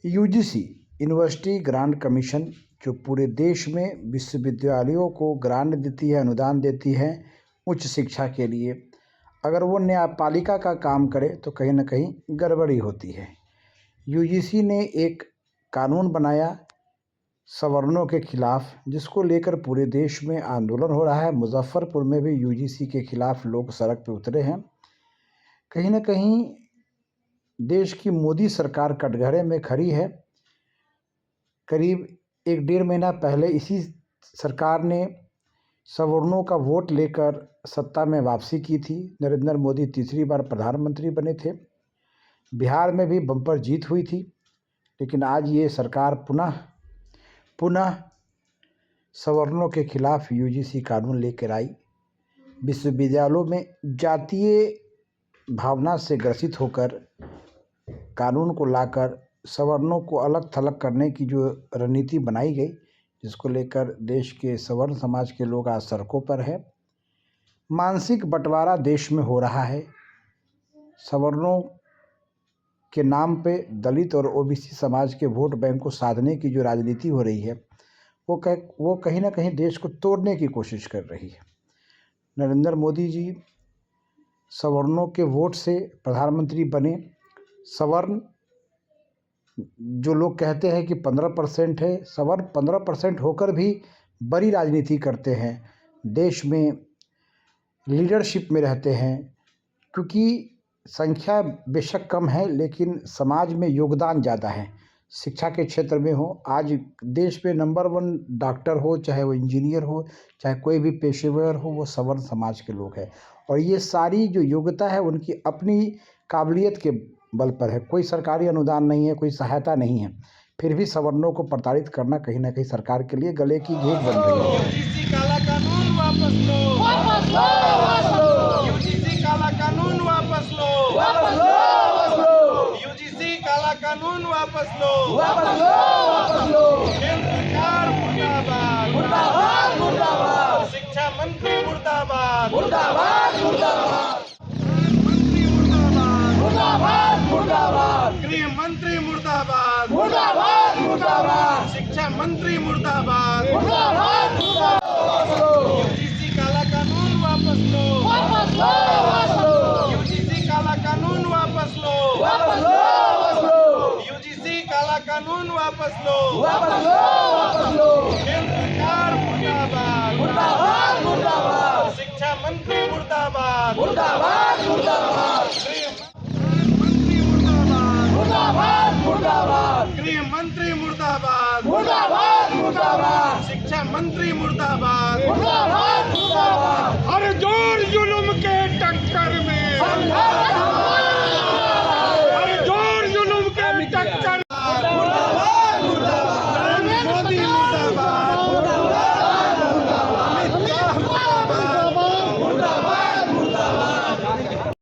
UGC university grant commission जो पूरे देश में विश्वविद्यालयों को ग्रांट देती है, अनुदान देती है उच्च शिक्षा के लिए, अगर वो न्यायपालिका का काम करे तो कहीं ना कहीं गड़बड़ी होती है। यूजीसी ने एक कानून बनाया सवर्णों के खिलाफ, जिसको लेकर पूरे देश में आंदोलन हो रहा है। मुजफ्फरपुर में भी यूजीसी के खिलाफ लोग सड़क पर उतरे हैं। कहीं ना कहीं देश की मोदी सरकार कटघरे में खड़ी है। करीब 1-1.5 महीना पहले इसी सरकार ने सवर्णों का वोट लेकर सत्ता में वापसी की थी। नरेंद्र मोदी तीसरी बार प्रधानमंत्री बने थे। बिहार में भी बम्पर जीत हुई थी, लेकिन आज ये सरकार पुनः सवर्णों के खिलाफ यूजीसी कानून लेकर आई। विश्वविद्यालयों में जातीय भावना से ग्रसित होकर कानून को लाकर सवर्णों को अलग थलग करने की जो रणनीति बनाई गई, जिसको लेकर देश के सवर्ण समाज के लोग आज सड़कों पर है। मानसिक बंटवारा देश में हो रहा है। सवर्णों के नाम पे दलित और ओबीसी समाज के वोट बैंक को साधने की जो राजनीति हो रही है, वो कहीं ना कहीं देश को तोड़ने की कोशिश कर रही है। नरेंद्र मोदी जी सवर्णों के वोट से प्रधानमंत्री बने। सवर्ण जो लोग कहते हैं कि 15% है, सवर्ण 15% होकर भी बड़ी राजनीति करते हैं, देश में लीडरशिप में रहते हैं, क्योंकि संख्या बेशक कम है लेकिन समाज में योगदान ज़्यादा है। शिक्षा के क्षेत्र में हो, आज देश में नंबर 1 डॉक्टर हो, चाहे वो इंजीनियर हो, चाहे कोई भी पेशेवर हो, वो सवर्ण समाज के लोग हैं। और ये सारी जो योग्यता है उनकी अपनी काबिलियत के बल पर है। कोई सरकारी अनुदान नहीं है, कोई सहायता नहीं है, फिर भी सवर्णों को प्रताड़ित करना कहीं ना कहीं सरकार के लिए गले की घेट बन रही है। यूजीसी काला कानून वापस लो, वापस लो, वापस लो। यूजीसी काला कानून वापस लो, वापस लो, वापस लो। यूजीसी काला कानून वापस लो, वापस लो, वापस लो। केंद्र सरकार मुर्दाबाद, मुर्दाबाद, मुर्दाबाद। शिक्षा मंत्री मुर्दाबाद, मुर्दाबाद, मुर्दाबाद। मुर्दाबाद, गृह मंत्री मुर्दाबाद, मुर्दाबाद, मुर्दाबाद। शिक्षा मंत्री मुर्दाबाद, मुर्दाबाद, मुर्दाबाद। यूजीसी काला कानून वापस लो, वापस लो, वापस लो। यूजीसी काला कानून वापस लो, वापस लो, वापस लो। यूजीसी काला कानून वापस लो, वापस लो, वापस लो। केंद्र सरकार मुर्दाबाद, मुर्दाबाद, मुर्दाबाद। शिक्षा मंत्री मुर्दाबाद, मुर्दाबाद, मुर्दाबाद। मुर्दाबाद, गृह मंत्री मुर्दाबाद, मुर्दाबाद, मुर्दाबाद। शिक्षा मंत्री मुर्दाबाद, मुर्दाबाद।